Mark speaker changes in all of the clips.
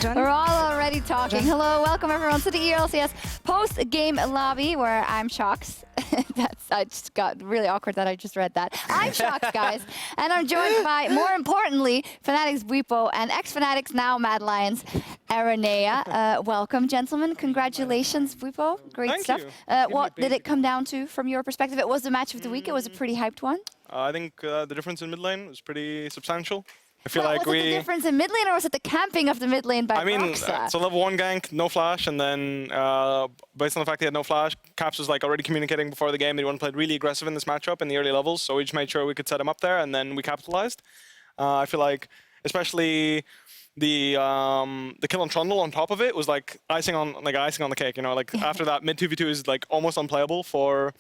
Speaker 1: We're all already talking. Hello, welcome everyone to the LCS post-game lobby where I'm Shox. I just got really awkward that I just read that. I'm Shox, guys. And I'm joined by, more importantly, Fnatic's Bwipo and ex-Fnatic's now Mad Lions, Aranea. Welcome, gentlemen. Congratulations, Bwipo. Great
Speaker 2: Thank
Speaker 1: stuff.
Speaker 2: you.
Speaker 1: What did it come down to from your perspective? It was the match of the week. It was a pretty hyped one.
Speaker 2: I think the difference in mid lane was pretty substantial. I feel
Speaker 1: Well,
Speaker 2: like
Speaker 1: was it the difference in mid lane or was it the camping of the mid lane by Broxa?
Speaker 2: it's a level 1 gank, no flash, and then based on the fact he had no flash, Caps was like already communicating before the game that he wanted to play really aggressive in this matchup in the early levels, so we just made sure we could set him up there, and then we capitalized. I feel like, especially the kill on Trundle on top of it was like icing on the cake. You know, like after that, mid 2v2 is like almost unplayable for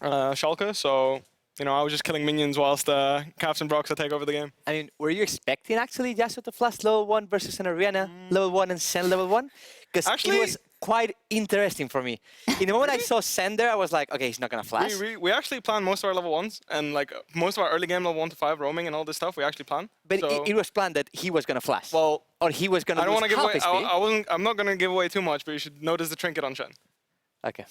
Speaker 2: Schalke. So. You know, I was just killing minions whilst Caps and Broxa take over the game.
Speaker 3: I mean, were you expecting actually Yasuo to flash level 1 versus an Arena level 1 and Sen level 1? Because it was quite interesting for me. In the moment I saw Sen there, I was like, okay, he's not going to flash.
Speaker 2: We actually planned most of our level 1s and like most of our early game level 1 to 5 roaming and all this stuff, we actually planned.
Speaker 3: But
Speaker 2: so
Speaker 3: it was planned that he was going to flash.
Speaker 2: Well,
Speaker 3: or he was going to lose half his speed.
Speaker 2: I'm not going to give away too much, but you should notice the trinket on Shen.
Speaker 3: Okay.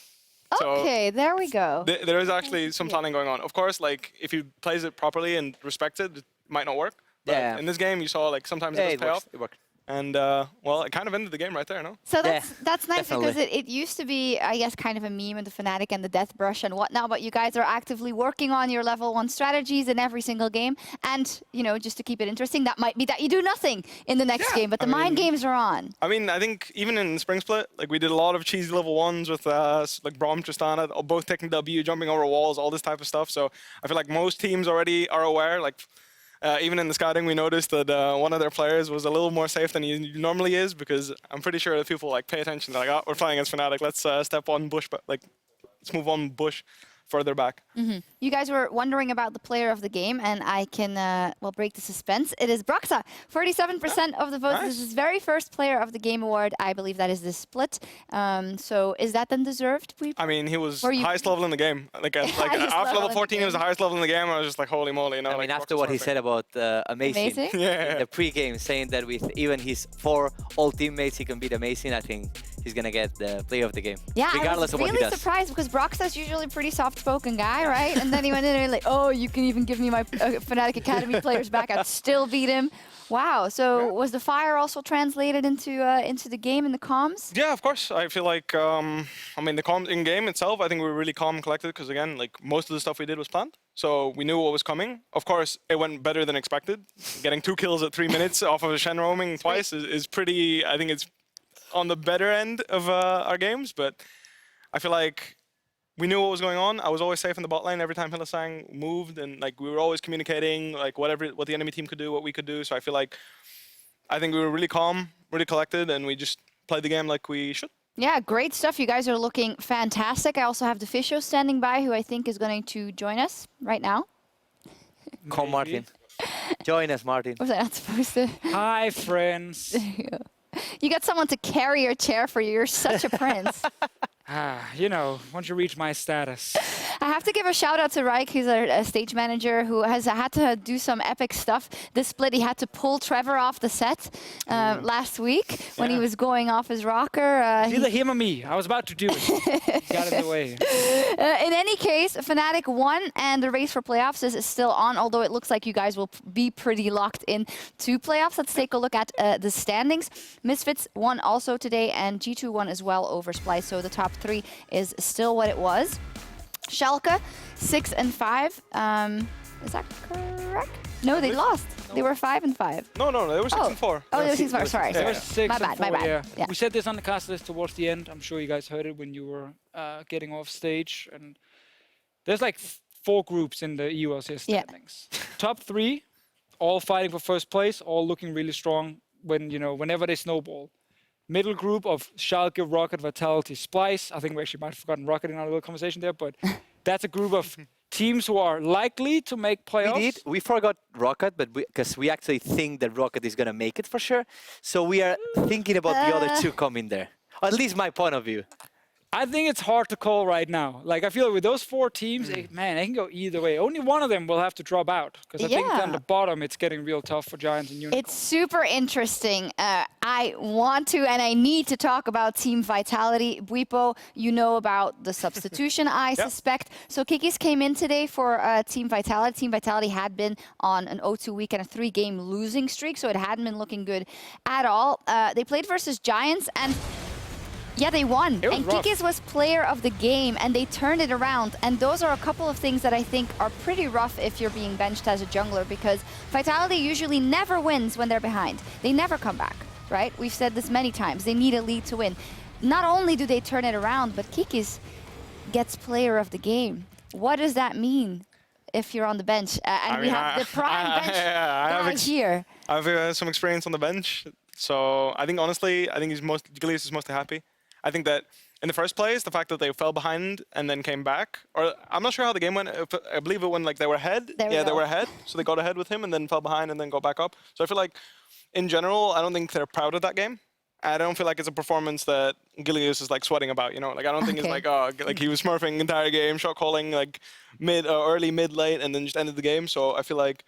Speaker 1: Okay, there we go.
Speaker 2: There is actually some planning going on. Of course, like if he plays it properly and respects it, it might not work. But in this game, you saw like sometimes it does pay off.
Speaker 3: It worked.
Speaker 2: And well, it kind of ended the game right there, no?
Speaker 1: So that's nice
Speaker 3: definitely.
Speaker 1: because it used to be, I guess, kind of a meme of the Fnatic and the Death Brush and whatnot, but you guys are actively working on your level 1 strategies in every single game. And, you know, just to keep it interesting, that might be that you do nothing in the next game, but the mind games are on.
Speaker 2: I mean, I think even in Spring Split, like we did a lot of cheesy level 1s with like Braum, Tristana, both taking W, jumping over walls, all this type of stuff. So I feel like most teams already are aware, like even in the scouting, we noticed that one of their players was a little more safe than he normally is, because I'm pretty sure that people like pay attention. They're like, oh, we're playing against Fnatic. Let's step on Bush, but like let's move on Bush further back.
Speaker 1: You guys were wondering about the player of the game, and I can well break the suspense. It is Broxa. 47% of the votes.
Speaker 2: Nice.
Speaker 1: This is his very first player of the game award. I believe that is the split. So is that then deserved?
Speaker 2: I mean, he was highest level in the game. Like after level 14, he was the highest level in the game. I was just like, holy moly, you know.
Speaker 3: I mean, after what he said about Amazing?
Speaker 2: Yeah.
Speaker 3: The pre-game, saying that with even his 4 old teammates, he can beat Amazing. I think he's gonna get the player of the game.
Speaker 1: Yeah,
Speaker 3: regardless of what he
Speaker 1: really
Speaker 3: does.
Speaker 1: Surprised because Broxa's usually pretty soft-spoken guy, right? And then he went in and like, oh, you can even give me my Fnatic Academy players back. I'd still beat him. Wow. So was the fire also translated into the game in the comms?
Speaker 2: Yeah, of course. I feel like I mean the comms in game itself. I think we were really calm and collected because again, like most of the stuff we did was planned, so we knew what was coming. Of course, it went better than expected. Getting 2 kills at 3 minutes off of a Shen roaming twice is pretty. I think it's on the better end of our games, but I feel like we knew what was going on. I was always safe in the bot lane every time Hylissang moved, and like we were always communicating like what the enemy team could do, what we could do. So I feel like I think we were really calm, really collected, and we just played the game like we should.
Speaker 1: Yeah, great stuff. You guys are looking fantastic. I also have the Fisho standing by, who I think is going to join us right now.
Speaker 3: Come, Martin. Join us, Martin.
Speaker 1: Was I not supposed to?
Speaker 4: Hi, friends.
Speaker 1: You got someone to carry your chair for you. You're such a prince.
Speaker 4: You know, once you reach my status.
Speaker 1: I have to give a shout out to Reich, who's a stage manager who has had to do some epic stuff. This split, he had to pull Trevor off the set last week when he was going off his rocker.
Speaker 4: Either him or me. I was about to do it. Got in the way.
Speaker 1: In any case, Fnatic won, and the race for playoffs is still on, although it looks like you guys will be pretty locked in to playoffs. Let's take a look at the standings. Misfits won also today, and G2 won as well over Splice, so the top 3 is still what it was. Schalke, 6 and 5. Is that correct? No, they lost. No. They were 5 and 5.
Speaker 2: No, they were 6 and 4.
Speaker 1: Oh, they were 6 and 4. Sorry.
Speaker 4: They were 6
Speaker 1: my
Speaker 4: and
Speaker 1: bad,
Speaker 4: 4,
Speaker 1: my bad.
Speaker 4: yeah. We said this on the cast list towards the end. I'm sure you guys heard it when you were getting off stage. And there's like 4 groups in the EULCS standings. Top 3, all fighting for first place, all looking really strong whenever they snowball. Middle group of Schalke, Rocket, Vitality, Splice. I think we actually might have forgotten Rocket in our little conversation there, but that's a group of teams who are likely to make playoffs.
Speaker 3: We forgot Rocket, but because we actually think that Rocket is going to make it for sure. So we are thinking about the other 2 coming there. Or at least my point of view.
Speaker 4: I think it's hard to call right now. Like, I feel like with those 4 teams, man, they can go either way. Only one of them will have to drop out. Because I think on the bottom, it's getting real tough for Giants and Unicorns.
Speaker 1: It's super interesting. I want to and I need to talk about Team Vitality. Buipo, you know about the substitution, I suspect. So Kikis came in today for Team Vitality. Team Vitality had been on an 0-2 week and a 3-game losing streak, so it hadn't been looking good at all. They played versus Giants, and yeah, they won. And Kikis was player of the game, and they turned it around. And those are a couple of things that I think are pretty rough if you're being benched as a jungler, because Vitality usually never wins when they're behind. They never come back, right? We've said this many times. They need a lead to win. Not only do they turn it around, but Kikis gets player of the game. What does that mean if you're on the bench? And we have the prime bench guys here.
Speaker 2: I have some experience on the bench. So I think, honestly, I think Gilius is mostly happy. I think that in the first place, the fact that they fell behind and then came back, or I'm not sure how the game went. I believe it went like they were ahead. They were ahead. So they got ahead with him and then fell behind and then got back up. So I feel like, in general, I don't think they're proud of that game. I don't feel like it's a performance that Gilius is like sweating about, you know? Like, I don't think it's like, oh, like he was smurfing the entire game, shot calling like early, mid, late, and then just ended the game. So I feel like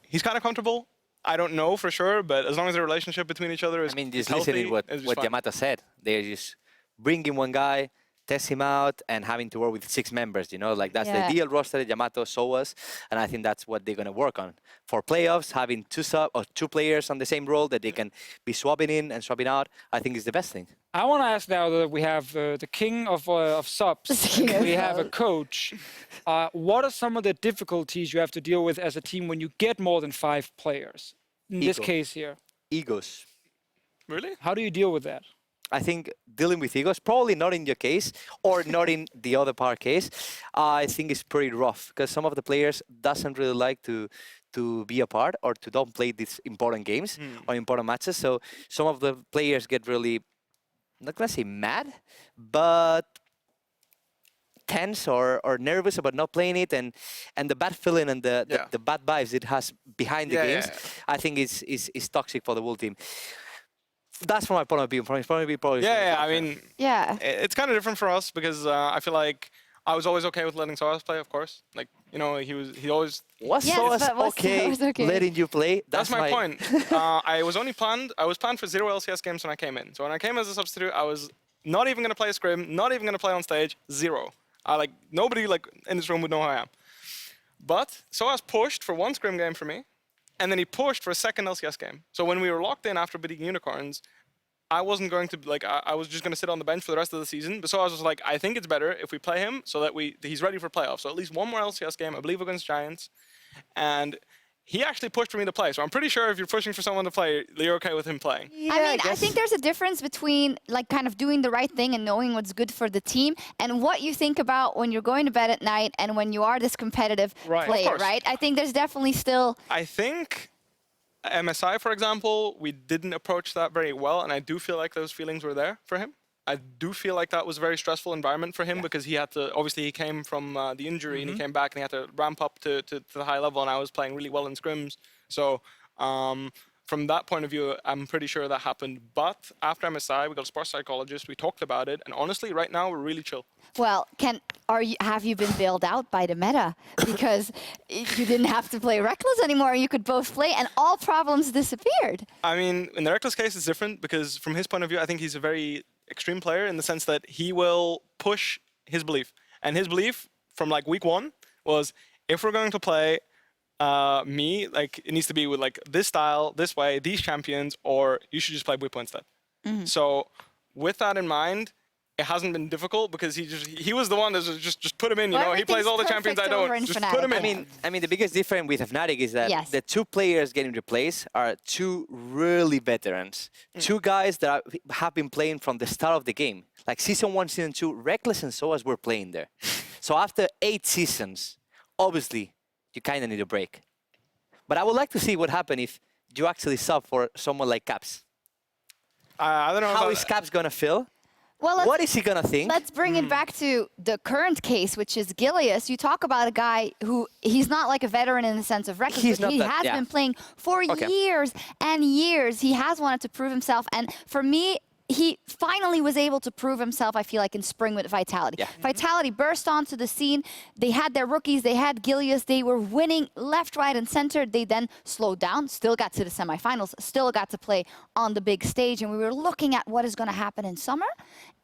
Speaker 2: he's kind of comfortable. I don't know for sure, but as long as the relationship between each other is
Speaker 3: just
Speaker 2: healthy,
Speaker 3: listening what Yamato said. They're just bringing one guy, test him out, and having to work with 6 members, you know? Like, that's the ideal roster that Yamato showed us, and I think that's what they're going to work on. For playoffs, having 2 players on the same role that they can be swapping in and swapping out, I think is the best thing.
Speaker 4: I want to ask now that we have the king of subs, we have a coach. What are some of the difficulties you have to deal with as a team when you get more than 5 players? In this case here.
Speaker 3: Egos.
Speaker 2: Really?
Speaker 4: How do you deal with that?
Speaker 3: I think dealing with egos, probably not in your case or not in the other part case, I think it's pretty rough because some of the players doesn't really like to be a part or to don't play these important games or important matches. So some of the players get really, not gonna say mad, but tense or nervous about not playing it, and the bad feeling and the bad vibes it has behind the games, I think is toxic for the whole team. That's from my point of view. From his point of view, probably.
Speaker 2: I mean, it's kind of different for us because I feel like I was always okay with letting Soas play, of course. Like, you know, he always
Speaker 3: was Soas okay letting you play.
Speaker 2: That's my point. I was planned for 0 LCS games when I came in. So when I came as a substitute, I was not even going to play a scrim, not even going to play on stage, 0. Nobody in this room would know who I am. But Soas pushed for 1 scrim game for me. And then he pushed for a 2nd LCS game. So when we were locked in after beating Unicorns, I wasn't going to, I was just going to sit on the bench for the rest of the season. But so I was like, I think it's better if we play him so that he's ready for playoffs. So at least 1 more LCS game, I believe, against Giants. And he actually pushed for me to play. So I'm pretty sure if you're pushing for someone to play, you're okay with him playing.
Speaker 1: Yeah, I think there's a difference between kind of doing the right thing and knowing what's good for the team and what you think about when you're going to bed at night and when you are this competitive player, right? I think there's definitely still...
Speaker 2: I think MSI, for example, we didn't approach that very well, and I do feel like those feelings were there for him. I do feel like that was a very stressful environment for him because he had to, obviously he came from the injury and he came back and he had to ramp up to the high level, and I was playing really well in scrims. So from that point of view, I'm pretty sure that happened. But after MSI, we got a sports psychologist, we talked about it, and honestly, right now, we're really chill.
Speaker 1: Well, have you been bailed out by the meta? Because you didn't have to play Reckless anymore, you could both play, and all problems disappeared.
Speaker 2: I mean, in the Reckless case, it's different because from his point of view, I think he's a very extreme player in the sense that he will push his belief. And his belief from week 1 was, if we're going to play me, it needs to be with this style, this way, these champions, or you should just play Buipo instead. So with that in mind, it hasn't been difficult because he was the one that just put him in, you know. He plays all the champions I don't. Just put him in.
Speaker 3: I mean, the biggest difference with Fnatic is that the 2 players getting replaced are 2 really veterans. 2 guys that have been playing from the start of the game. Like Season 1, Season 2, Reckless and Soas were playing there. So after 8 seasons, obviously, you kind of need a break. But I would like to see what happens if you actually sub for someone like Caps.
Speaker 2: I don't know
Speaker 3: how is Caps going to feel? Well, what is he going to think?
Speaker 1: Let's bring it back to the current case, which is Gilius. You talk about a guy who, he's not like a veteran in the sense of Reckless, but he has been playing for years and years. He has wanted to prove himself. And for me, he finally was able to prove himself, I feel like, in spring with Vitality.
Speaker 3: Yeah.
Speaker 1: Vitality burst onto the scene. They had their rookies. They had Gilius. They were winning left, right, and center. They then slowed down, still got to the semifinals, still got to play on the big stage. And we were looking at what is going to happen in summer.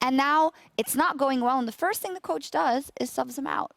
Speaker 1: And now it's not going well. And the first thing the coach does is subs him out.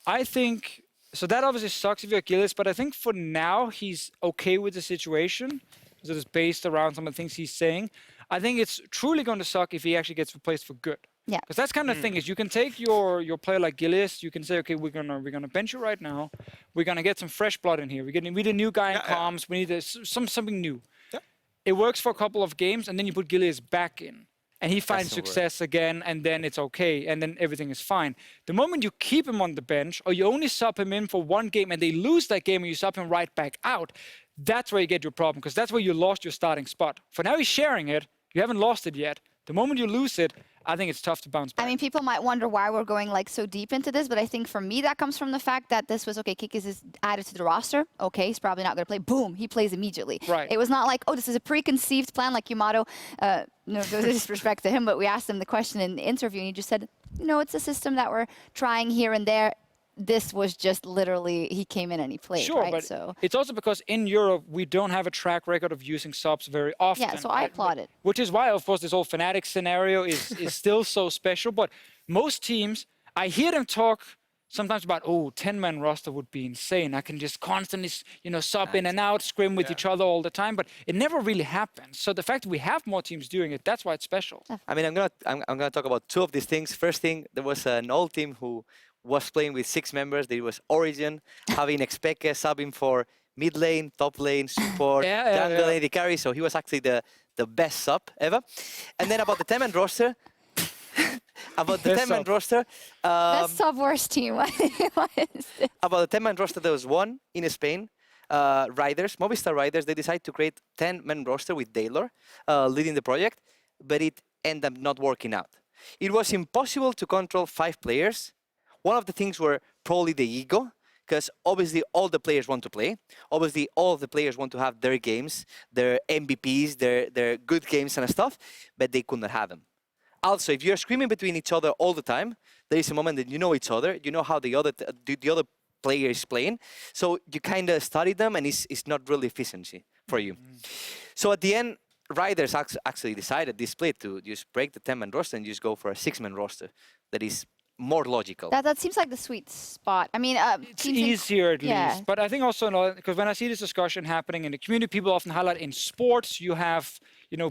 Speaker 4: I think, so that obviously sucks if you're Gilius, but I think for now he's okay with the situation. So it's based around some of the things he's saying. I think it's truly going to suck if he actually gets replaced for good.
Speaker 1: Yeah.
Speaker 4: Because that's kind of the thing is you can take your player like Gilius, you can say, okay, we're gonna bench you right now. We're gonna get some fresh blood in here. We need a new guy in comms. We need something new.
Speaker 2: Yeah.
Speaker 4: It works for a couple of games, and then you put Gilius back in. And he finds success again, and then it's okay, and then everything is fine. The moment you keep him on the bench, or you only sub him in for one game, and they lose that game, and you sub him right back out, that's where you get your problem, because that's where you lost your starting spot. For now, he's sharing it. You haven't lost it yet. The moment you lose it, I think it's tough to bounce back.
Speaker 1: I mean, people might wonder why we're going like so deep into this, but I think for me that comes from the fact that this was, okay, Kikis is added to the roster. Okay, he's probably not going to play. Boom, he plays immediately.
Speaker 4: Right.
Speaker 1: It was not like, oh, this is a preconceived plan like Yamato. No disrespect to him, but we asked him the question in the interview, and he just said, no, it's a system that we're trying here and there. This was just literally, he came in and he played,
Speaker 4: sure,
Speaker 1: right?
Speaker 4: But
Speaker 1: so
Speaker 4: it's also because in Europe, we don't have a track record of using subs very often.
Speaker 1: yeah, so I applaud it.
Speaker 4: Which is why, of course, this whole Fnatic scenario is still so special. But most teams, I hear them talk sometimes about, oh, 10-man roster would be insane. I can just constantly, sub in and out, scrim with each other all the time. But it never really happens. So the fact that we have more teams doing it, that's why it's special.
Speaker 3: I mean, I'm gonna talk about two of these things. First thing, there was an old team who was playing with 6 members. There was Origin, having Expeke subbing for mid lane, top lane, support, jungle, AD carry. So he was actually the best sub ever. And then about the 10-man roster, about the 10-man roster.
Speaker 1: Best sub worst team. What is this?
Speaker 3: About the 10-man roster, there was one in Spain. Riders, Movistar Riders, they decided to create 10-man roster with Daylor leading the project, but it ended up not working out. It was impossible to control 5 players. One of the things were probably the ego, because obviously all the players want to play. Obviously all of the players want to have their games, their MVPs, their good games and stuff, but they could not have them. Also, if you're screaming between each other all the time, there is a moment that you know each other, you know how the other player is playing, so you kind of study them, and it's not really efficiency for you. So at the end, Riders actually decided this split to just break the 10-man roster and just go for a 6-man roster that is more logical.
Speaker 1: That seems like the sweet spot. I mean,
Speaker 4: it's easier at least. But I think also, because when I see this discussion happening in the community, people often highlight in sports, you have,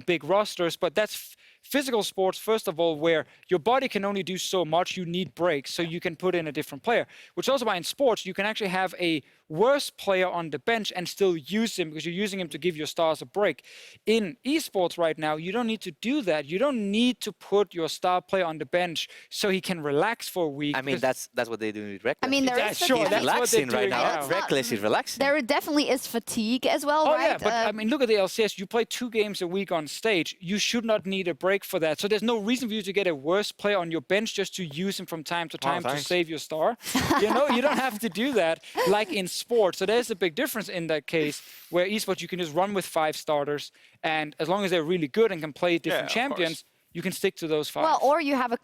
Speaker 4: big rosters, but that's physical sports, first of all, where your body can only do so much, you need breaks, so you can put in a different player. Which is also why in sports, you can actually have a worse player on the bench and still use him because you're using him to give your stars a break. In esports right now, you don't need to do that. You don't need to put your star player on the bench so he can relax for a week.
Speaker 3: I mean, that's what they do with Reckless.
Speaker 1: I mean, there is
Speaker 4: sure,
Speaker 3: that's relaxing right now.
Speaker 1: No,
Speaker 3: Reckless is relaxing.
Speaker 1: There definitely is fatigue as well,
Speaker 4: oh,
Speaker 1: right?
Speaker 4: yeah, but I mean, look at the LCS. You play 2 games a week on stage. You should not need a break for that. So there's no reason for you to get a worse player on your bench just to use him from time to time to save your star. You don't have to do that like in sports. So there's a big difference in that case where esports, you can just run with 5 starters. And as long as they're really good and can play different champions, you can stick to those 5.
Speaker 1: Well, or you have a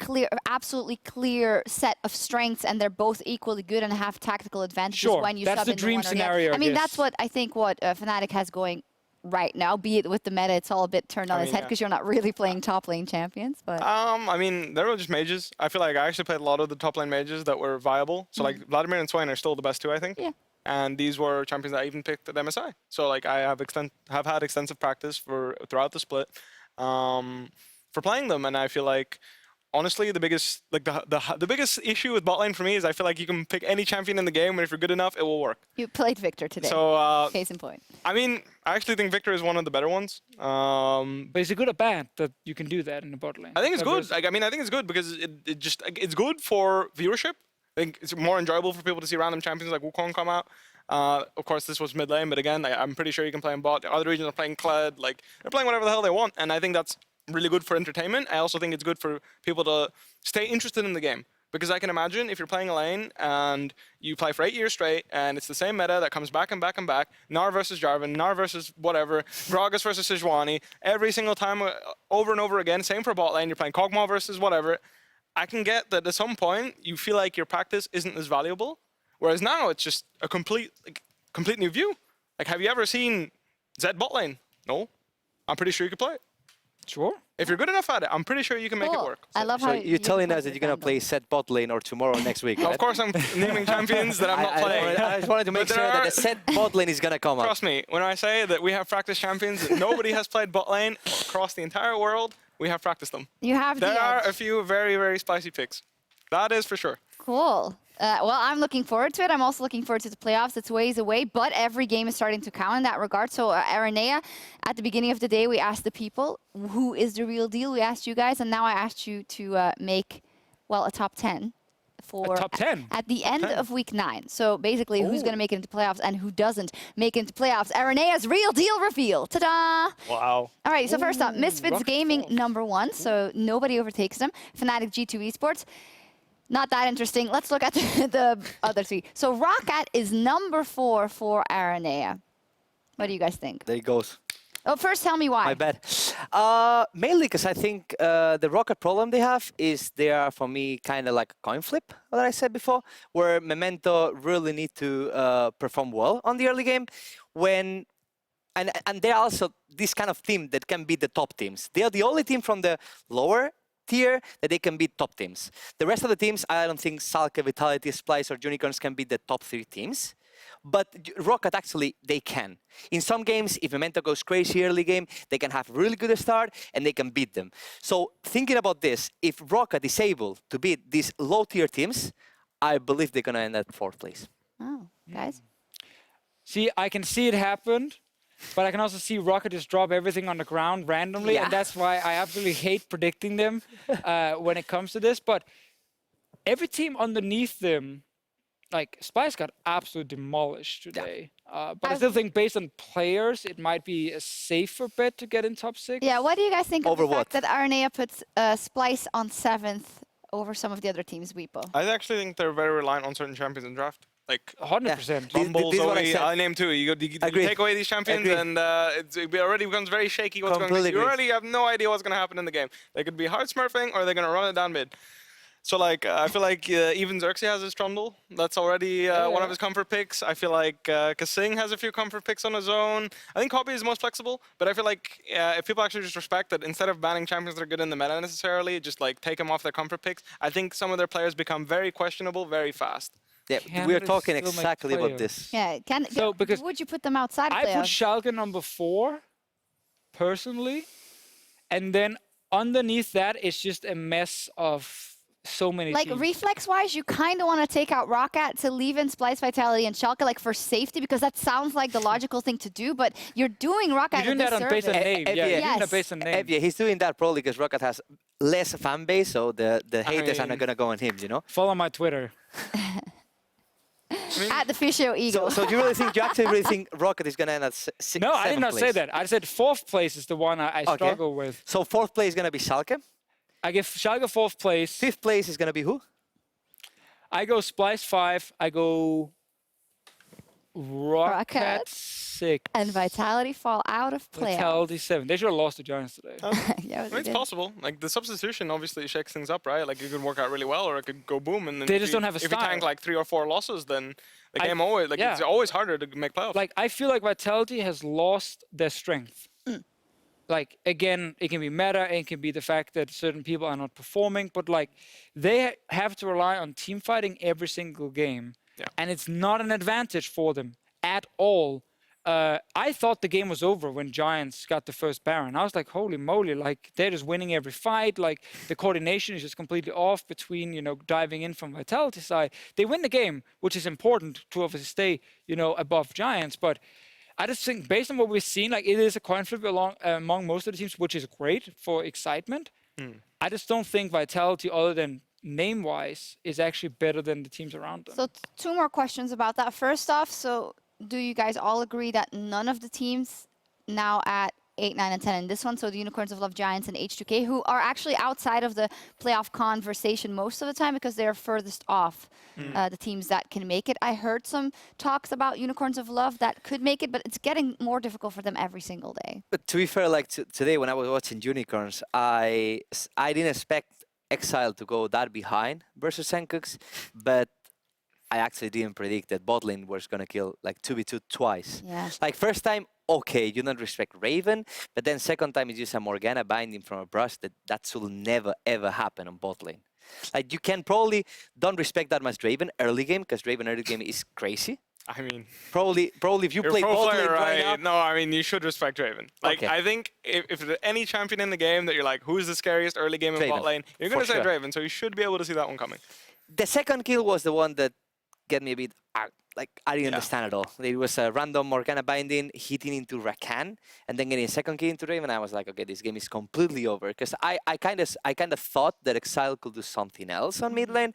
Speaker 1: absolutely clear set of strengths, and they're both equally good and have tactical advantages when you
Speaker 4: that's
Speaker 1: sub
Speaker 4: the
Speaker 1: in
Speaker 4: dream
Speaker 1: one or the
Speaker 4: scenario.
Speaker 1: other. I mean, that's what I think Fnatic has going right now. Be it with the meta, it's all a bit turned on its head because you're not really playing top lane champions. But
Speaker 2: I mean, they were just mages. I feel like I actually played a lot of the top lane mages that were viable. So like Vladimir and Swain are still the best 2, I think.
Speaker 1: Yeah.
Speaker 2: And these were champions that I even picked at MSI. So like I have had extensive practice throughout the split for playing them, and I feel like honestly the biggest biggest issue with bot lane for me is I feel like you can pick any champion in the game, and if you're good enough, it will work.
Speaker 1: You played Victor today.
Speaker 2: So
Speaker 1: case in point.
Speaker 2: I mean, I actually think Victor is one of the better ones.
Speaker 4: But is it good or bad that you can do that in the bot lane?
Speaker 2: I think it's good. Like, I mean, I think it's good because it's good for viewership. I think it's more enjoyable for people to see random champions like Wukong come out. Of course, this was mid lane, but again, I'm pretty sure you can play in bot. The other regions are playing Kled. Like, they're playing whatever the hell they want, and I think that's really good for entertainment. I also think it's good for people to stay interested in the game. Because I can imagine if you're playing a lane and you play for 8 years straight and it's the same meta that comes back and back and back, Gnar versus Jarvan, Gnar versus whatever, Gragas versus Sejuani, every single time over and over again, same for bot lane, you're playing Kog'Maw versus whatever, I can get that at some point you feel like your practice isn't as valuable, whereas now it's just a complete new view. Like, have you ever seen Zed bot lane? No. I'm pretty sure you could play it.
Speaker 4: Sure.
Speaker 2: If you're good enough at it, I'm pretty sure you can make it work.
Speaker 1: I love
Speaker 3: So
Speaker 1: how
Speaker 3: you're telling us that you're going to play set bot lane or tomorrow next week, right?
Speaker 2: Of course, I'm naming champions that I'm not playing.
Speaker 3: I just wanted to make
Speaker 2: But
Speaker 3: sure
Speaker 2: there
Speaker 3: that the
Speaker 2: are-
Speaker 3: set bot lane is going to come up.
Speaker 2: Trust me, when I say that we have practiced champions that nobody has played bot lane across the entire world, we have practiced them.
Speaker 1: you have the
Speaker 2: There are
Speaker 1: edge.
Speaker 2: a few very, very spicy picks. That is for sure.
Speaker 1: Cool. Well, I'm looking forward to it. I'm also looking forward to the playoffs. It's ways away, but every game is starting to count in that regard. So, Aranea, at the beginning of the day, we asked the people, who is the real deal? We asked you guys, and now I asked you to make, well, a top 10 for
Speaker 4: A top 10?
Speaker 1: at the end of week 9. So basically, who's going to make it into playoffs and who doesn't make it into playoffs. Aranea's real deal reveal. Ta-da!
Speaker 2: Wow.
Speaker 1: All right, so first up, Misfits
Speaker 4: Rocket
Speaker 1: Gaming
Speaker 4: Falls.
Speaker 1: #1, so nobody overtakes them. Fnatic G2 Esports. Not that interesting. Let's look at the other 3. So Roccat is #4 for Aranea. What do you guys think?
Speaker 3: There it goes.
Speaker 1: Oh, first tell me why.
Speaker 3: My bad. Mainly because I think the Rocket problem they have is they are, for me, kind of like a coin flip, what I said before, where Memento really need to perform well on the early game. And they're also this kind of team that can beat the top teams. They are the only team from the lower tier that they can beat top teams. The rest of the teams, I don't think Salke, Vitality, Splice, or Unicorns can beat the top 3 teams. But Rocket, actually, they can. In some games, if Memento goes crazy early game, they can have a really good start and they can beat them. So thinking about this, if Rocket is able to beat these low-tier teams, I believe they're going to end at 4th place.
Speaker 1: Oh, guys.
Speaker 4: See, I can see it happen, but I can also see Rocket just drop everything on the ground randomly,
Speaker 3: Yeah.
Speaker 4: and that's why I absolutely hate predicting them when it comes to this. But every team underneath them, like Spice got absolutely demolished today. But I still think based on players, it might be a safer bet to get in top 6.
Speaker 1: Yeah, what do you guys think of
Speaker 3: Over
Speaker 1: the fact
Speaker 3: what?
Speaker 1: that Aranea puts Splice on 7th over some of the other teams, Weepo?
Speaker 2: I actually think they're very reliant on certain champions in draft. Like
Speaker 4: 100%.
Speaker 3: This
Speaker 2: Bumble,
Speaker 3: is what I
Speaker 2: Zoe,
Speaker 3: said.
Speaker 2: I name 2. You
Speaker 3: Agreed.
Speaker 2: take away these champions
Speaker 3: Agreed.
Speaker 2: and it already becomes very shaky what's going on.
Speaker 3: Completely
Speaker 2: You
Speaker 3: agree.
Speaker 2: already have no idea what's going to happen in the game. They could be hard smurfing or they're going to run it down mid. So like, I feel like even Xerxes has his Trundle. That's already one of his comfort picks. I feel like Kasing has a few comfort picks on his own. I think Hobby is most flexible, but I feel like if people actually just respect that instead of banning champions that are good in the meta necessarily, just like take them off their comfort picks, I think some of their players become very questionable very fast.
Speaker 3: Yeah,
Speaker 4: Can
Speaker 3: we are
Speaker 4: they
Speaker 3: talking
Speaker 4: still make
Speaker 3: exactly about
Speaker 4: playoffs?
Speaker 3: this.
Speaker 1: Yeah,
Speaker 4: So, because
Speaker 1: would you put them outside
Speaker 4: I put
Speaker 1: playoffs?
Speaker 4: Schalke #4, personally, and then underneath that, it's just a mess of so many
Speaker 1: Like
Speaker 4: teams.
Speaker 1: reflex-wise, you kind of want to take out Roccat to leave in Splice, Vitality, and Schalke, like for safety, because that sounds like the logical thing to do. But you're doing Roccat
Speaker 4: You're doing
Speaker 1: a
Speaker 4: that on based on
Speaker 1: disservice.
Speaker 4: name. Yeah, you're doing
Speaker 1: Yes.
Speaker 4: that based on name.
Speaker 3: Yeah, he's doing that probably because Rocket has less fan base, so the haters are not
Speaker 4: mean-
Speaker 3: going to go on him, you know?
Speaker 4: Follow my Twitter.
Speaker 1: At the Fisio Eagle.
Speaker 3: So do you actually really think Rocket is going to end at 6th?
Speaker 4: No, I did not say that. I said 4th place is the one I
Speaker 3: Okay.
Speaker 4: struggle with.
Speaker 3: So 4th place is going to be Schalke.
Speaker 4: I give Schalke 4th place.
Speaker 3: 5th place is going to be who?
Speaker 4: I go Splice 5. I go Rocket
Speaker 1: Rocket.
Speaker 4: 6.
Speaker 1: And Vitality fall out of playoffs.
Speaker 4: Vitality 7. They should have lost to Giants today.
Speaker 1: Yeah,
Speaker 2: I
Speaker 1: they
Speaker 2: mean, it's
Speaker 1: did.
Speaker 2: possible. Like the substitution obviously shakes things up, right? Like it could work out really well, or it could go boom. And then
Speaker 4: They
Speaker 2: if
Speaker 4: just
Speaker 2: you-
Speaker 4: don't have a
Speaker 2: If you
Speaker 4: style.
Speaker 2: tank like 3 or 4 losses, then the
Speaker 4: I-
Speaker 2: game always like it's
Speaker 4: yeah.
Speaker 2: always harder to make playoffs.
Speaker 4: Like, I feel like Vitality has lost their strength. Like, again, it can be meta, it can be the fact that certain people are not performing, but like, they have to rely on team fighting every single game.
Speaker 2: Yeah.
Speaker 4: And it's not an advantage for them at all. I thought the game was over when Giants got the first Baron. I was like, holy moly, like, they're just winning every fight. Like, the coordination is just completely off between, you know, diving in from Vitality side. They win the game, which is important to obviously stay, you know, above Giants, but I just think based on what we've seen, like it is a coin flip among most of the teams, which is great for excitement. I just don't think Vitality, other than name-wise, is actually better than the teams around them.
Speaker 1: So 2 more questions about that. First off, so do you guys all agree that none of the teams now at 8, 9, and 10 in this one. So the Unicorns of Love Giants and H2K, who are actually outside of the playoff conversation most of the time because they're furthest off the teams that can make it. I heard some talks about Unicorns of Love that could make it, but it's getting more difficult for them every single day.
Speaker 3: But to be fair, like today when I was watching Unicorns, I didn't expect Exile to go that behind versus Senkux, but I actually didn't predict that bot lane was going to kill like 2v2 twice.
Speaker 1: Yeah.
Speaker 3: Like first time, okay, you don't respect Raven, but then second time is just a Morgana binding from a brush that should never ever happen on bot lane. Like you can probably don't respect that much Raven early game because Raven early game is crazy.
Speaker 2: I mean,
Speaker 3: Probably if you
Speaker 2: you're
Speaker 3: play
Speaker 2: pro
Speaker 3: bot
Speaker 2: player,
Speaker 3: lane right now,
Speaker 2: No, I mean, you should respect Raven. Like,
Speaker 3: Okay.
Speaker 2: I think if there's any champion in the game that you're like, who's the scariest early game in
Speaker 3: Draven,
Speaker 2: bot lane, you're going to
Speaker 3: for
Speaker 2: say
Speaker 3: sure.
Speaker 2: Draven, so you should be able to see that one coming.
Speaker 3: the second kill was the one that get me a bit like I didn't
Speaker 2: Yeah.
Speaker 3: understand at all. It was a random Morgana binding hitting into Rakan and then getting a second kill into Raven. I was like, okay, this game is completely over because I kind of thought that Exile could do something else on mid lane.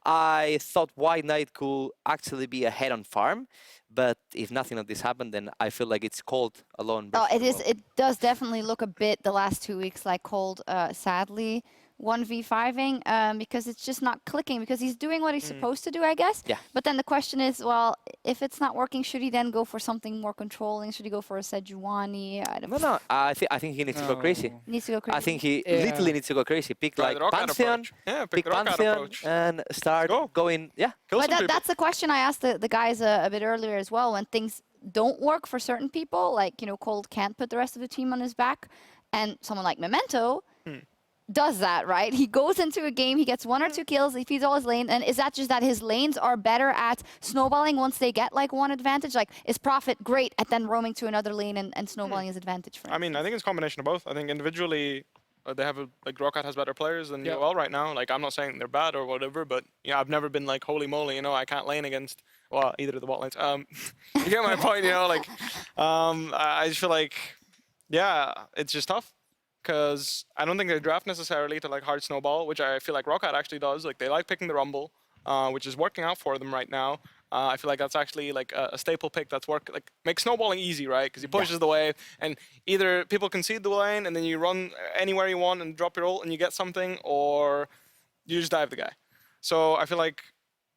Speaker 3: I thought White Knight could actually be ahead on farm, but if nothing of this happened, then I feel like it's Cold alone.
Speaker 1: Oh,
Speaker 3: versus
Speaker 1: it
Speaker 3: the
Speaker 1: is.
Speaker 3: world.
Speaker 1: It does definitely look a bit the last 2 weeks like Cold, sadly, 1v5ing because it's just not clicking because he's doing what he's supposed to do, I guess.
Speaker 3: Yeah.
Speaker 1: But then the question is, well, if it's not working, should he then go for something more controlling? Should he go for a Sejuani? I don't
Speaker 3: No. I think he needs to go crazy.
Speaker 4: No.
Speaker 1: Needs to go crazy.
Speaker 3: I think he
Speaker 4: Yeah.
Speaker 3: literally needs to go crazy. Pick
Speaker 2: Try
Speaker 3: like
Speaker 2: the Rockout
Speaker 3: Pantheon,
Speaker 2: approach. Yeah,
Speaker 3: pick
Speaker 2: the Rockout
Speaker 3: Pantheon,
Speaker 2: approach.
Speaker 3: and start
Speaker 2: Go.
Speaker 3: going. Yeah.
Speaker 2: Kill
Speaker 1: But
Speaker 2: some people.
Speaker 1: that's the question I asked the guys a bit earlier as well. When things don't work for certain people, like, Cold can't put the rest of the team on his back, and someone like Memento does that, right? He goes into a game, he gets 1 or 2 kills, he feeds all his lane, and is that just that his lanes are better at snowballing once they get like one advantage? Like, is Prophet great at then roaming to another lane and snowballing his advantage for him?
Speaker 2: I mean, I think it's a combination of both. I think individually, they have like Rockout has better players than
Speaker 4: Yeah.
Speaker 2: UL right now. Like, I'm not saying they're bad or whatever, but I've never been like, holy moly, I can't lane against, well, either of the bot lanes. You get my point, like, I just feel like, yeah, it's just tough. Because I don't think they draft necessarily to like hard snowball, which I feel like Rockout actually does. Like, they like picking the Rumble, which is working out for them right now. I feel like that's actually like a staple pick that's makes snowballing easy, right? Because he pushes the wave, and either people concede the lane, and then you run anywhere you want and drop your ult, and you get something, or you just dive the guy. So I feel like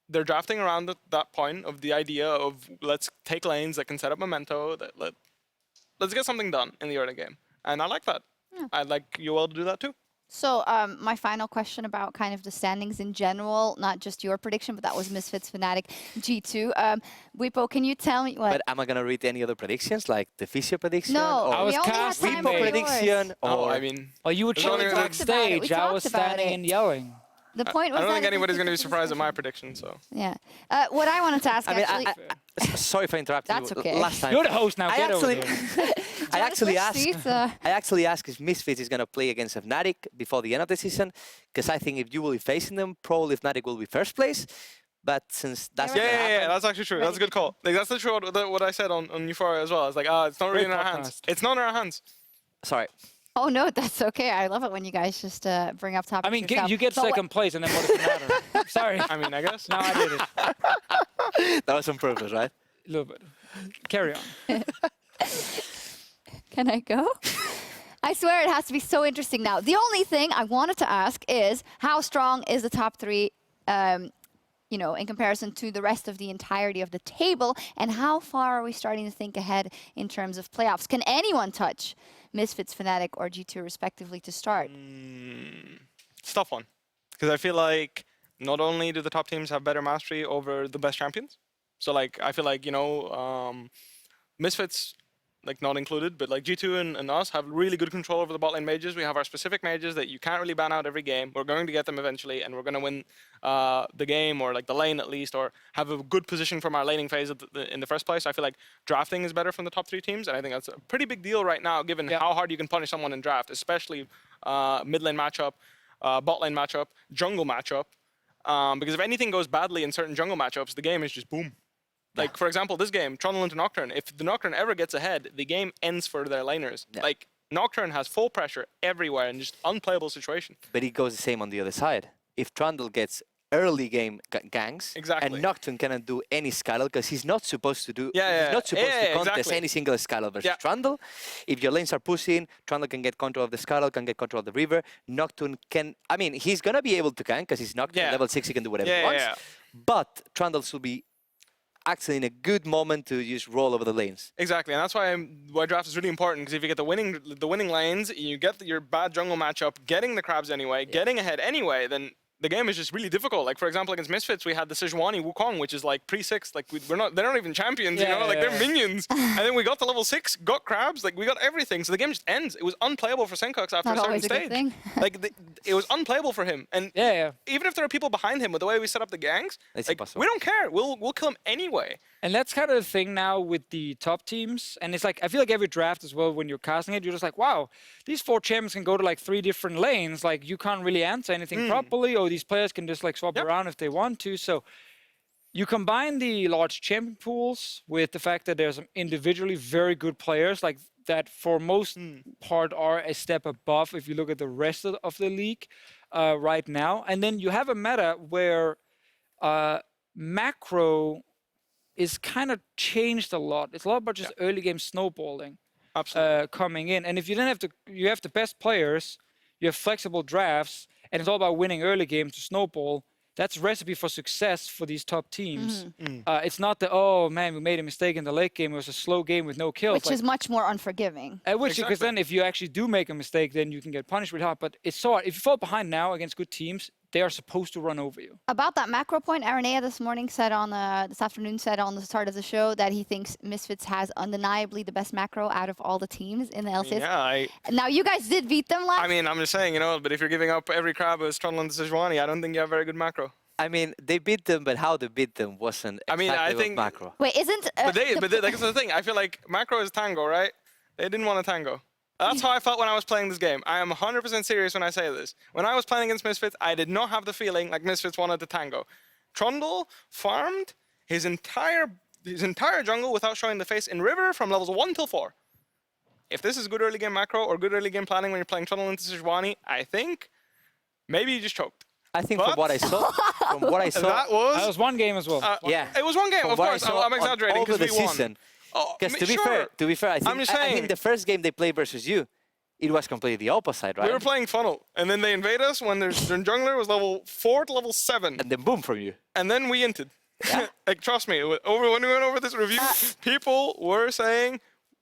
Speaker 2: they're drafting around that point of the idea of let's take lanes that can set up Memento, let's get something done in the early game, and I like that.
Speaker 1: Yeah.
Speaker 2: I'd like UL to do that too.
Speaker 1: So my final question about kind of the standings in general, not just your prediction, but that was Misfits, Fnatic, G2. Wipo, can you tell me what?
Speaker 3: But am I gonna read any other predictions, like the Fisher prediction?
Speaker 1: No,
Speaker 3: or
Speaker 4: I was
Speaker 1: we only have
Speaker 4: casting
Speaker 1: time
Speaker 3: Wipo
Speaker 1: for
Speaker 4: it.
Speaker 3: prediction?
Speaker 2: Oh,
Speaker 3: Or
Speaker 2: I mean,
Speaker 4: Oh, you were
Speaker 2: There's only
Speaker 4: chilling
Speaker 2: like-
Speaker 4: backstage.
Speaker 1: We
Speaker 4: I was
Speaker 1: talked about
Speaker 4: standing
Speaker 1: it.
Speaker 4: and yelling.
Speaker 1: The point was
Speaker 2: I don't
Speaker 1: that
Speaker 2: think
Speaker 1: it
Speaker 2: anybody's
Speaker 1: was
Speaker 2: going to be
Speaker 1: just a
Speaker 2: surprised at my
Speaker 1: discussion.
Speaker 2: prediction. So
Speaker 1: Yeah. What I wanted to ask
Speaker 3: I mean,
Speaker 1: actually.
Speaker 3: sorry for interrupting
Speaker 1: That's
Speaker 3: you.
Speaker 1: okay.
Speaker 3: Last time.
Speaker 4: You're the host now.
Speaker 3: I
Speaker 4: Get over
Speaker 3: actually,
Speaker 4: here.
Speaker 3: I actually
Speaker 1: Switch
Speaker 3: asked.
Speaker 1: seats,
Speaker 3: I actually asked if Misfits is gonna play against Fnatic before the end of the season, because I think if you will be facing them, probably Fnatic will be first place. But since that's
Speaker 1: Yeah,
Speaker 3: not gonna happen,
Speaker 2: that's actually true. That's a good call. Like, that's the true what I said on Euphoria as well. It's like, it's not really
Speaker 4: Great
Speaker 2: in our hands.
Speaker 4: podcast.
Speaker 2: It's not in our hands.
Speaker 3: sorry.
Speaker 1: Oh no, that's okay. I love it when you guys just bring up topics.
Speaker 4: I mean,
Speaker 1: yourself.
Speaker 4: you get
Speaker 1: But
Speaker 4: second place, and then what does it matter? Sorry.
Speaker 2: I mean, I guess.
Speaker 4: No, I did it.
Speaker 3: That was on purpose, right?
Speaker 4: A little bit. Carry on.
Speaker 1: Can I go? I swear it has to be so interesting now. The only thing I wanted to ask is how strong is the top 3, in comparison to the rest of the entirety of the table, and how far are we starting to think ahead in terms of playoffs? Can anyone touch Misfits, Fnatic, or G2 respectively to start?
Speaker 2: It's a tough one. Because I feel like not only do the top teams have better mastery over the best champions, so like I feel like, Misfits, like not included, but like G2 and us have really good control over the bot lane mages. We have our specific mages that you can't really ban out every game. We're going to get them eventually, and we're going to win the game, or like the lane at least, or have a good position from our laning phase in the first place. I feel like drafting is better from the top 3 teams, and I think that's a pretty big deal right now, given how hard you can punish someone in draft, especially mid lane matchup, bot lane matchup, jungle matchup. Because if anything goes badly in certain jungle matchups, the game is just boom. Like, for example, this game, Trundle into Nocturne, if the Nocturne ever gets ahead, the game ends for their laners.
Speaker 3: Yeah.
Speaker 2: Like, Nocturne has full pressure everywhere and just unplayable situation.
Speaker 3: But it goes the same on the other side. If Trundle gets early game ganks.
Speaker 2: Exactly.
Speaker 3: And Nocturne cannot do any Skylel because he's not supposed to do.
Speaker 2: Yeah,
Speaker 3: he's not supposed to contest
Speaker 2: exactly.
Speaker 3: any single Skylel versus
Speaker 2: Yeah.
Speaker 3: Trundle. If your lanes are pushing, Trundle can get control of the Skylel, can get control of the river. Nocturne can. I mean, he's gonna be able to gank because he's Nocturne level 6. He can do whatever he wants. But Trundle should be actually in a good moment to just roll over the lanes.
Speaker 2: Exactly, and that's why draft is really important, because if you get the winning lanes, you get your bad jungle matchup, getting the crabs anyway, getting ahead anyway, then the game is just really difficult. Like, for example, against Misfits, we had the Sejuani Wukong, which is like pre-6. Like, they're not even champions, you know? Like, they're minions. And then we got to level 6, got crabs, like, we got everything. So the game just ends. It was unplayable for Senkux after a certain stage. Like, it was unplayable for him. And even if there are people behind him, with the way we set up the ganks, like, we don't care. We'll kill him anyway.
Speaker 4: And that's kind of the thing now with the top teams. And it's like, I feel like every draft as well, when you're casting it, you're just like, wow, these 4 champions can go to like 3 different lanes. Like, you can't really answer anything properly, or these players can just like swap around if they want to. So you combine the large champion pools with the fact that there's some individually very good players, like that for most part are a step above if you look at the rest of the league right now. And then you have a meta where macro is kind of changed a lot. It's a lot about just early game snowballing coming in. And if you then you have the best players, you have flexible drafts, and it's all about winning early game to snowball. That's a recipe for success for these top teams. It's not the, oh man, we made a mistake in the late game. It was a slow game with no kills.
Speaker 1: Which is much more unforgiving.
Speaker 4: Because then if you actually do make a mistake, then you can get punished really hard. But it's so hard. If you fall behind now against good teams, they are supposed to run over you.
Speaker 1: About that macro point, Aranea this afternoon said on the start of the show that he thinks Misfits has undeniably the best macro out of all the teams in the LCS. Now, you guys did beat them last.
Speaker 2: I mean, I'm just saying, you know, but if you're giving up every crab as Trundle and Sejuani, I don't think you have very good macro.
Speaker 3: I mean, they beat them, but how they beat them wasn't exactly
Speaker 2: I think
Speaker 3: macro.
Speaker 1: Wait, isn't...
Speaker 2: but that's the thing. I feel like macro is tango, right? They didn't want a tango. That's how I felt when I was playing this game. I am 100% serious when I say this. When I was playing against Misfits, I did not have the feeling like Misfits wanted to tango. Trundle farmed his entire jungle without showing the face in River from levels 1 till 4. If this is good early game macro or good early game planning when you're playing Trundle into Sejuani, I think maybe you just choked.
Speaker 3: I think from what I saw,
Speaker 2: that
Speaker 4: was one game as well.
Speaker 2: It was one game, of course. I'm exaggerating because we won.
Speaker 3: Because to be fair, I think the first game they played versus you, it was completely the opposite, right?
Speaker 2: We were playing funnel, and then they invade us when their jungler was level 4 to level 7.
Speaker 3: And then boom from you.
Speaker 2: And then we inted. Like, trust me, when we went over this review, people were saying,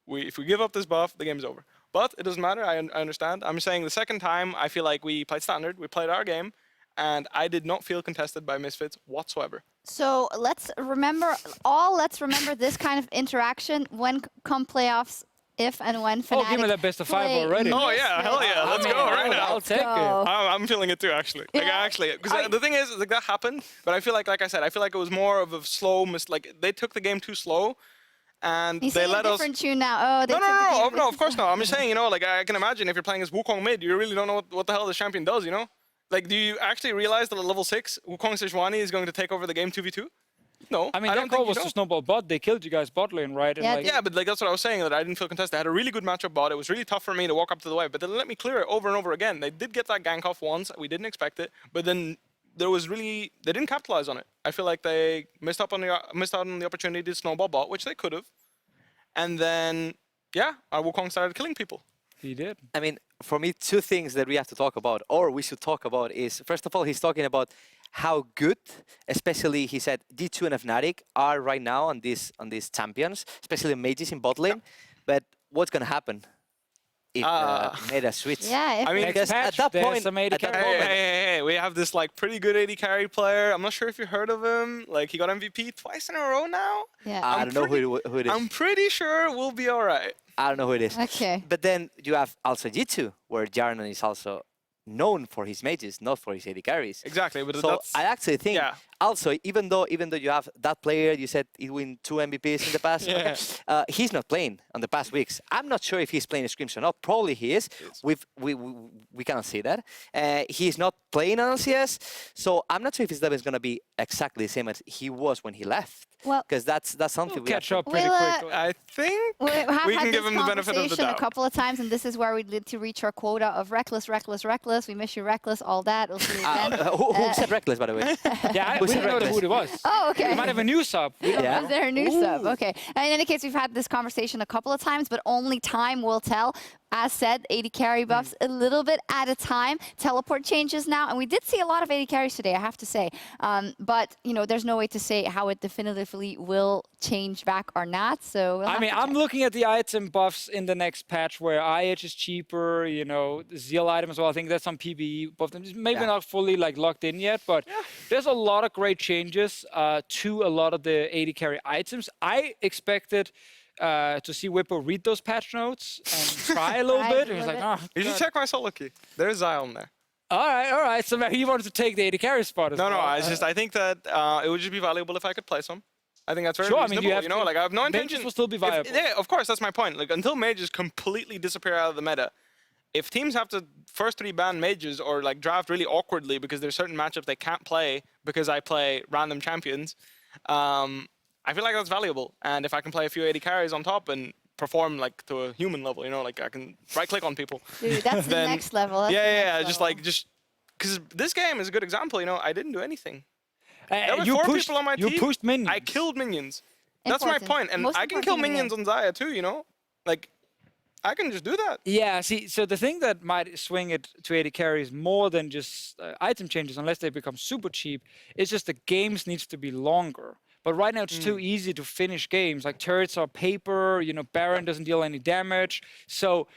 Speaker 2: if we give up this buff, the game is over. But it doesn't matter, I understand. I'm saying the second time, I feel like we played standard, we played our game, and I did not feel contested by Misfits whatsoever.
Speaker 1: So let's remember this kind of interaction when come playoffs, if and when Fnatic
Speaker 4: give me that best of 5 already.
Speaker 2: Oh yeah, hell yeah, let's go right now.
Speaker 4: I'll take it.
Speaker 2: I'm feeling it too, actually. Like, because the thing is, like, that happened, but I feel like I said, I feel like it was more of a slow like they took the game too slow, and they let us.
Speaker 1: Different tune now. Oh,
Speaker 2: no, of course not. I'm just saying, you know, like, I can imagine if you're playing as Wukong mid, you really don't know what the hell this champion does, you know? Like, do you actually realize that at level 6, Wukong Sejuani is going to take over the game 2v2? No.
Speaker 4: I mean, that call was to snowball bot. They killed you guys bot lane, right? And
Speaker 2: but like, that's what I was saying, that I didn't feel contested. I had a really good matchup bot. It was really tough for me to walk up to the wave, but they let me clear it over and over again. They did get that gank off once. We didn't expect it, but then they didn't capitalize on it. I feel like they missed out on the opportunity to snowball bot, which they could have. And then, our Wukong started killing people.
Speaker 4: He did.
Speaker 3: I mean, for me, 2 things that we have to talk about, or we should talk about, is first of all, he's talking about how good, especially he said D2 and Fnatic are right now on these champions, especially mages in bot lane. But what's gonna happen if meta switch?
Speaker 1: Yeah,
Speaker 2: I mean,
Speaker 3: because at that point,
Speaker 2: hey, we have this like pretty good AD carry player. I'm not sure if you heard of him. Like, he got MVP twice in a row now.
Speaker 1: Yeah.
Speaker 3: I don't know who it is.
Speaker 2: I'm pretty sure we'll be all right.
Speaker 3: I don't know who it is.
Speaker 1: Okay.
Speaker 3: But then you have also G2, where Jarnan is also known for his mages, not for his AD carries.
Speaker 2: Exactly. But
Speaker 3: so I actually think also, even though you have that player, you said he win 2 MVPs in the past. He's not playing on the past weeks. I'm not sure if he's playing scrims or not. Probably he is. We cannot see that. He's not playing on LCS, so I'm not sure if his level is going to be exactly the same as he was when he left.
Speaker 1: Well,
Speaker 3: because that's something
Speaker 4: We'll
Speaker 3: we have
Speaker 4: catch
Speaker 3: to-
Speaker 4: up pretty
Speaker 1: We'll,
Speaker 4: quickly.
Speaker 2: I think
Speaker 1: we have
Speaker 2: we
Speaker 1: had
Speaker 2: can give
Speaker 1: this
Speaker 2: him the benefit of the
Speaker 1: conversation a
Speaker 2: doubt.
Speaker 1: couple of times, and this is where we need to reach our quota of reckless, reckless, reckless. We miss you, reckless, all that. We'll see you again.
Speaker 3: who said reckless, by the way?
Speaker 4: Yeah,
Speaker 3: Who
Speaker 4: we
Speaker 3: said
Speaker 4: didn't know who it was.
Speaker 1: Oh, okay.
Speaker 4: We might have a new sub. We don't
Speaker 3: Yeah.
Speaker 4: know.
Speaker 1: Is there a new sub? Okay. And in any case, we've had this conversation a couple of times, but only time will tell. As said, 80 carry buffs a little bit at a time. Teleport changes now, and we did see a lot of 80 carries today, I have to say. But you know, there's no way to say how it definitively will change back or not. So we'll
Speaker 4: I
Speaker 1: have
Speaker 4: mean,
Speaker 1: to
Speaker 4: I'm
Speaker 1: check.
Speaker 4: looking at the item buffs in the next patch where IH is cheaper, you know, the Zeal item as well. I think that's some PvE buff. Maybe not fully like locked in yet, but there's a lot of great changes to a lot of the 80 carry items. I expected to see Whippo read those patch notes and try a little
Speaker 1: Try
Speaker 4: bit.
Speaker 1: a
Speaker 4: He was
Speaker 1: little
Speaker 4: like,
Speaker 1: bit.
Speaker 4: oh,
Speaker 2: You should check my solo key. There's Zion there.
Speaker 4: all right. So he wanted to take the 80 carry spot as
Speaker 2: No,
Speaker 4: well.
Speaker 2: I think that it would just be valuable if I could play some. I think that's very
Speaker 4: Sure, I
Speaker 2: reasonable.
Speaker 4: mean, you have
Speaker 2: you know,
Speaker 4: to-
Speaker 2: like I have no
Speaker 4: mages
Speaker 2: intention.
Speaker 4: will still be viable.
Speaker 2: Yeah, of course, that's my point. Like until mages completely disappear out of the meta, if teams have to first 3 ban mages or like draft really awkwardly because there's certain matchups they can't play because I play random champions, I feel like that's valuable. And if I can play a few 80 carries on top and perform like to a human level, you know, like I can right click on people.
Speaker 1: Dude, that's the
Speaker 2: then-
Speaker 1: next level. That's the
Speaker 2: Yeah,
Speaker 1: next
Speaker 2: just
Speaker 1: level.
Speaker 2: like because this game is a good example. You know, I didn't do anything. There were
Speaker 4: you
Speaker 2: 4
Speaker 4: pushed,
Speaker 2: people on my
Speaker 4: you
Speaker 2: team.
Speaker 4: pushed minions.
Speaker 2: I killed minions. That's my
Speaker 1: Important.
Speaker 2: point. And
Speaker 1: Most
Speaker 2: I can
Speaker 1: important
Speaker 2: kill
Speaker 1: thing in the
Speaker 2: minions on Zaya too, you know? Like, I can just do that.
Speaker 4: Yeah, see, so the thing that might swing it to 80 carries more than just item changes, unless they become super cheap, is just the games needs to be longer. But right now it's too easy to finish games. Like turrets are paper, you know, Baron doesn't deal any damage. So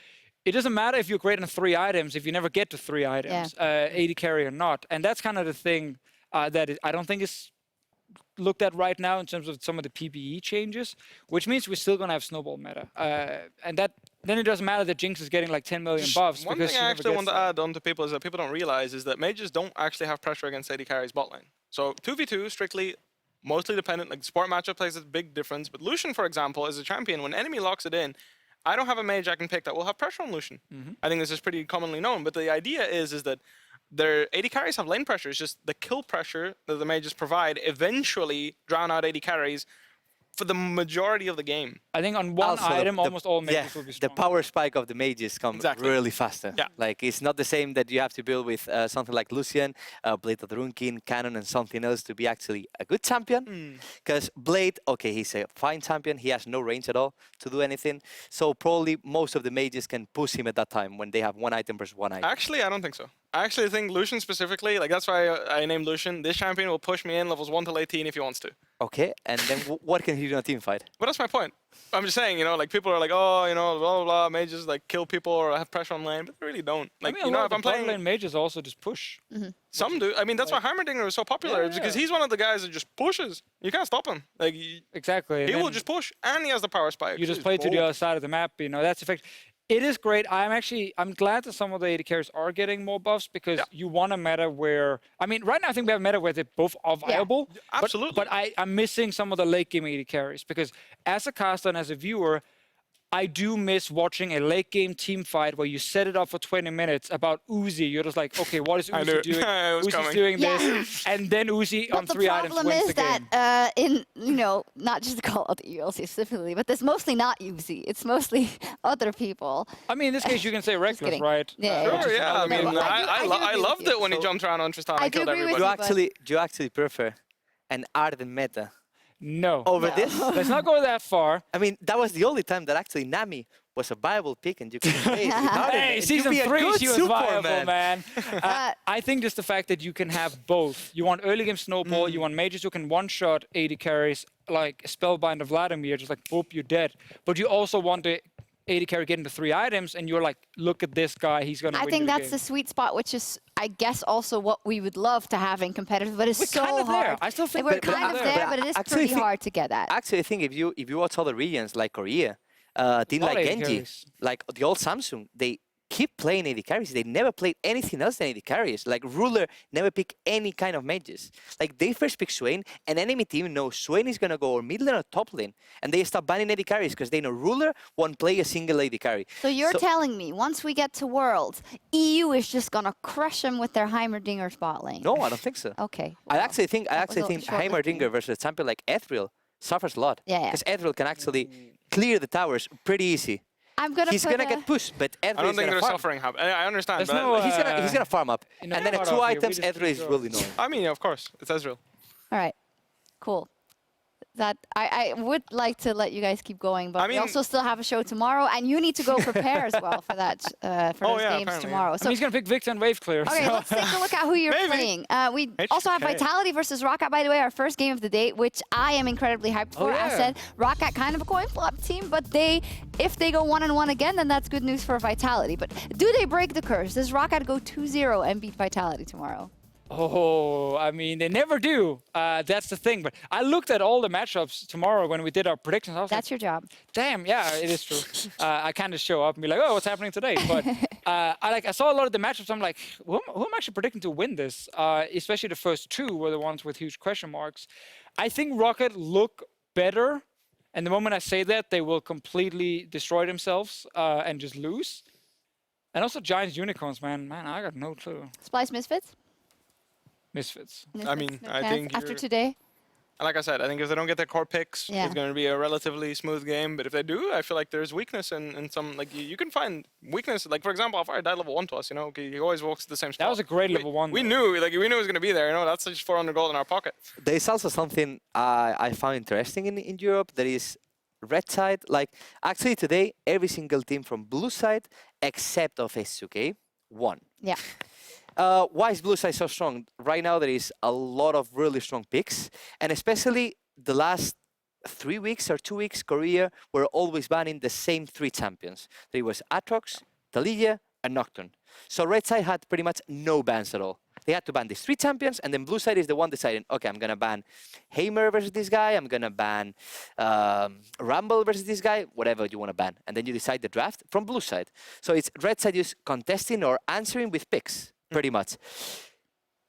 Speaker 4: it doesn't matter if you're great on 3 items if you never get to 3 items, 80 carry or not. And that's kind of the thing I don't think is looked at right now in terms of some of the PvE changes, which means we're still going to have snowball meta. And then it doesn't matter that Jinx is getting like 10 million buffs.
Speaker 2: One
Speaker 4: because
Speaker 2: thing
Speaker 4: she
Speaker 2: I
Speaker 4: never
Speaker 2: actually
Speaker 4: gets
Speaker 2: want to
Speaker 4: them.
Speaker 2: add on to people is that people don't realize is that mages don't actually have pressure against 80 carries bot lane. So 2v2 strictly, mostly dependent, like sport matchup plays a big difference. But Lucian, for example, is a champion. When enemy locks it in, I don't have a mage I can pick that will have pressure on Lucian. I think this is pretty commonly known. But the idea is that their 80 carries have lane pressure. It's just the kill pressure that the mages provide eventually drown out 80 carries for the majority of the game.
Speaker 4: I think on one
Speaker 3: Also,
Speaker 4: item, almost all mages will be
Speaker 3: the
Speaker 4: strong.
Speaker 3: power spike of the mages comes
Speaker 2: Exactly.
Speaker 3: really faster.
Speaker 2: Yeah.
Speaker 3: Like it's not the same that you have to build with something like Lucian, Blade of the Rune King, Cannon, and something else to be actually a good champion. Because Blade, okay, he's a fine champion. He has no range at all to do anything. So probably most of the mages can push him at that time when they have 1 item versus 1 item.
Speaker 2: Actually, I don't think so. I actually think Lucian specifically, like that's why I named Lucian. This champion will push me in levels 1 till 18 if he wants to.
Speaker 3: Okay, and then what can he do in a team fight?
Speaker 2: But that's my point. I'm just saying, you know, like people are like, oh, you know, blah, blah, blah, mages like kill people or have pressure on lane, but they really don't. Like,
Speaker 4: I mean,
Speaker 2: you know,
Speaker 4: a lot
Speaker 2: if
Speaker 4: of
Speaker 2: I'm
Speaker 4: the bot
Speaker 2: playing,
Speaker 4: lane mages also just push.
Speaker 2: some do. I mean, that's why Heimerdinger is so popular, is because he's one of the guys that just pushes. You can't stop him. Like,
Speaker 4: Exactly. and
Speaker 2: he will
Speaker 4: then
Speaker 2: just push, and he has the power spike.
Speaker 4: You just
Speaker 2: He's
Speaker 4: play to the
Speaker 2: gold.
Speaker 4: other side of the map, you know, that's effective. It is great. I'm glad that some of the 80 carries are getting more buffs because you want a meta where, I mean, right now I think we have a meta where they both are viable.
Speaker 2: Absolutely.
Speaker 4: But I'm missing some of the late game 80 carries because as a caster and as a viewer, I do miss watching a late game team fight where you set it up for 20 minutes about Uzi. You're just like, okay, what is
Speaker 2: I knew
Speaker 4: Uzi
Speaker 2: it.
Speaker 4: doing?
Speaker 2: It was
Speaker 4: Uzi's
Speaker 2: coming.
Speaker 4: doing
Speaker 1: Yeah.
Speaker 4: this. And then Uzi on
Speaker 1: But
Speaker 4: 3
Speaker 1: the
Speaker 4: items
Speaker 1: problem
Speaker 4: wins
Speaker 1: is
Speaker 4: the game.
Speaker 1: that in, you know, not just call out the ULC specifically, but there's mostly not UC. It's mostly other people.
Speaker 4: I mean, in this case, you can say reckless,
Speaker 1: kidding.
Speaker 4: right?
Speaker 1: Yeah,
Speaker 2: Sure,
Speaker 1: Which is
Speaker 2: yeah. I
Speaker 1: another
Speaker 2: mean,
Speaker 1: one. I do
Speaker 2: I
Speaker 1: agree
Speaker 2: loved
Speaker 1: with you.
Speaker 2: it when he jumped around on Tristan
Speaker 1: I
Speaker 2: and
Speaker 1: do
Speaker 2: killed
Speaker 1: agree with
Speaker 2: everybody.
Speaker 3: Do you actually prefer an Arden meta
Speaker 4: No.
Speaker 3: over
Speaker 1: No.
Speaker 3: this?
Speaker 4: Let's not go that far.
Speaker 3: I mean, that was the only time that actually Nami was a viable pick and you could play it with Arden.
Speaker 4: Hey,
Speaker 3: and
Speaker 4: season
Speaker 3: you'd be a
Speaker 4: 3,
Speaker 3: good
Speaker 4: she was
Speaker 3: support,
Speaker 4: viable, man.
Speaker 1: Uh,
Speaker 4: I think just the fact that you can have both. You want early game snowball, you want mages who can one-shot 80 carries, like Spellbind of Vladimir, just like, boop, you're dead. But you also want the 80 carry getting the 3 items, and you're like, look at this guy, he's gonna
Speaker 1: I
Speaker 4: win
Speaker 1: think
Speaker 4: you the
Speaker 1: that's
Speaker 4: game.
Speaker 1: the sweet spot, which is, I guess, also what we would love to have in competitive, but it's
Speaker 4: We're
Speaker 1: so
Speaker 4: kind of
Speaker 1: hard.
Speaker 4: there. I still think
Speaker 1: We're
Speaker 4: we're
Speaker 1: kind of
Speaker 4: there.
Speaker 1: there, but it is
Speaker 3: Actually,
Speaker 1: pretty
Speaker 3: think-
Speaker 1: hard to get at.
Speaker 3: Actually, I think if you watch other regions like Korea, team
Speaker 4: All
Speaker 3: like
Speaker 4: 80
Speaker 3: Genji,
Speaker 4: carries.
Speaker 3: like the old Samsung, they keep playing 80 carries. They never played anything else than 80 carries. Like Ruler never picked any kind of mages. Like they first pick Swain, and enemy team knows Swain is gonna go or mid lane or top lane, and they start banning 80 carries because they know Ruler won't play a single 80 carry.
Speaker 1: So you're telling me, once we get to Worlds, EU is just gonna crush them with their Heimerdinger spot lane?
Speaker 3: No, I don't think so.
Speaker 1: Okay.
Speaker 3: I
Speaker 1: well,
Speaker 3: actually think
Speaker 1: that was a
Speaker 3: Heimerdinger
Speaker 1: short-lived
Speaker 3: versus a champion like Ethereal suffers a lot.
Speaker 1: Yeah.
Speaker 3: Because Ezreal can actually clear the towers pretty easy. He's gonna get pushed, but Ezreal
Speaker 2: I don't
Speaker 3: is
Speaker 2: think
Speaker 3: gonna
Speaker 2: they're
Speaker 3: farm.
Speaker 2: suffering. I understand.
Speaker 4: There's
Speaker 2: But
Speaker 4: no,
Speaker 3: He's gonna farm up.
Speaker 4: in
Speaker 3: And
Speaker 4: the
Speaker 3: then at
Speaker 4: cutoff
Speaker 3: 2
Speaker 4: here, we
Speaker 3: items,
Speaker 4: just
Speaker 3: Ezreal is
Speaker 4: keep
Speaker 3: really
Speaker 4: going.
Speaker 3: annoying.
Speaker 2: I mean, of course, it's Ezreal.
Speaker 1: All right. Cool. That I would like to let you guys keep going, but we also still have a show tomorrow, and you need to go prepare as well for that for those games tomorrow.
Speaker 4: So he's gonna pick Victor and Wave Clear.
Speaker 1: Okay, let's take a look at who you're playing. We also have Vitality versus Roccat, by the way, our first game of the day, which I am incredibly hyped for. As said, Roccat kind of a coin flop team, but if they go 1-1 again, then that's good news for Vitality. But do they break the curse? Does Roccat go 2-0 and beat Vitality tomorrow?
Speaker 4: Oh, I mean, they never do. That's the thing. But I looked at all the matchups tomorrow when we did our predictions. I was
Speaker 1: That's your job.
Speaker 4: Damn, yeah, it is true. I kind of show up and be like, oh, what's happening today? But I saw a lot of the matchups. I'm like, who am I actually predicting to win this? Especially the first two were the ones with huge question marks. I think Roccat look better. And the moment I say that, they will completely destroy themselves and just lose. And also Giants Unicorns, man, I got no clue.
Speaker 1: Splice Misfits?
Speaker 4: Misfits.
Speaker 2: I mean,
Speaker 1: no
Speaker 2: I
Speaker 1: chance
Speaker 2: think
Speaker 1: after today.
Speaker 2: Like I said, I think if they don't get their core picks, it's going to be a relatively smooth game. But if they do, I feel like there's weakness in some. Like you can find weakness. Like for example, Alfire died level 1 to us. You know, he always walks to the same spot.
Speaker 4: That was a great level 1.
Speaker 2: We knew it was going to be there. You know, that's just 400 gold in our pocket.
Speaker 3: There's also something I found interesting in Europe. There is red side. Like actually today, every single team from blue side except of S2K won.
Speaker 1: Yeah.
Speaker 3: Why is blue side so strong? Right now there is a lot of really strong picks, and especially the last 3 weeks or 2 weeks, Korea were always banning the same 3 champions. There was Aatrox, Taliyah, and Nocturne. So red side had pretty much no bans at all. They had to ban these 3 champions, and then blue side is the one deciding, okay, I'm gonna ban Heimer versus this guy, I'm gonna ban Rumble versus this guy, whatever you wanna ban. And then you decide the draft from blue side. So it's red side just contesting or answering with picks, pretty much.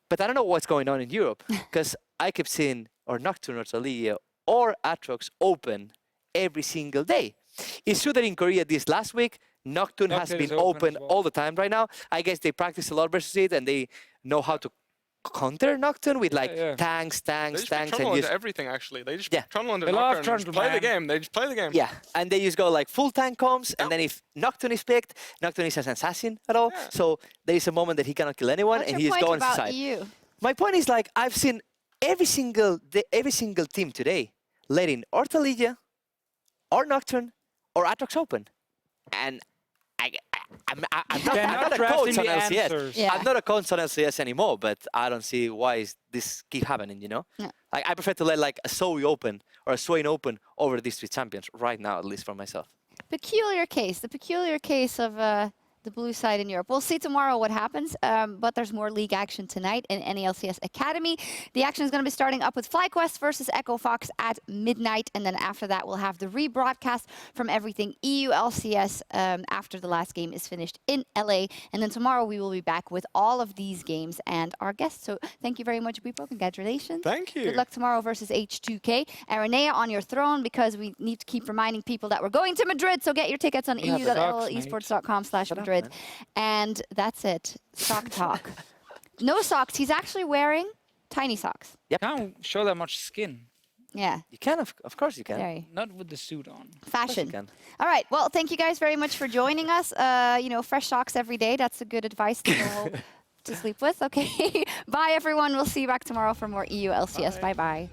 Speaker 3: But I don't know what's going on in Europe, because I keep seeing or Nocturne or Taliyah or Aatrox open every single day. It's true that in Korea this last week, Nocturne has been open all the time right now. I guess they practice a lot versus it, and they know how to counter Nocturne with like tanks,
Speaker 2: They just trundle into everything, actually. They just trundle into Nocturne and just play the game. They just play the game.
Speaker 3: Yeah, and they just go like full tank comms, and then if Nocturne is picked, Nocturne is an assassin at all. So there is a moment that he cannot kill anyone, and he is going to side.
Speaker 1: You?
Speaker 3: My point is like I've seen every single team today letting or Taliyah, or Nocturne, or Aatrox open, and I'm not a coach on LCS.
Speaker 1: Yeah.
Speaker 3: I'm not a coach on LCS anymore, but I don't see why this keep happening, you know?
Speaker 1: Yeah.
Speaker 3: Like, I prefer to let like a Zoe open or a Swain open over these 3 champions right now, at least for myself.
Speaker 1: Peculiar case, the peculiar case of the blue side in Europe. We'll see tomorrow what happens, but there's more league action tonight in NELCS Academy. The action is going to be starting up with FlyQuest versus Echo Fox at midnight, and then after that we'll have the rebroadcast from everything EU LCS after the last game is finished in LA, and then tomorrow we will be back with all of these games and our guests. So thank you very much, Bwipo. Congratulations.
Speaker 2: Thank you.
Speaker 1: Good luck tomorrow versus H2K. Aranea on your throne, because we need to keep reminding people that we're going to Madrid, so get your tickets on eu.llesports.com/Madrid. And that's it. Sock talk. No socks. He's actually wearing tiny socks.
Speaker 3: Yep.
Speaker 4: Can't show that much skin.
Speaker 1: Yeah.
Speaker 3: You can, of course you can.
Speaker 1: Very.
Speaker 4: Not with the suit on.
Speaker 1: Fashion.
Speaker 3: You can.
Speaker 1: All right. Well, thank you guys very much for joining us. You know, fresh socks every day. That's a good advice to go to sleep with. Okay. Bye, everyone. We'll see you back tomorrow for more EU LCS. Bye-bye.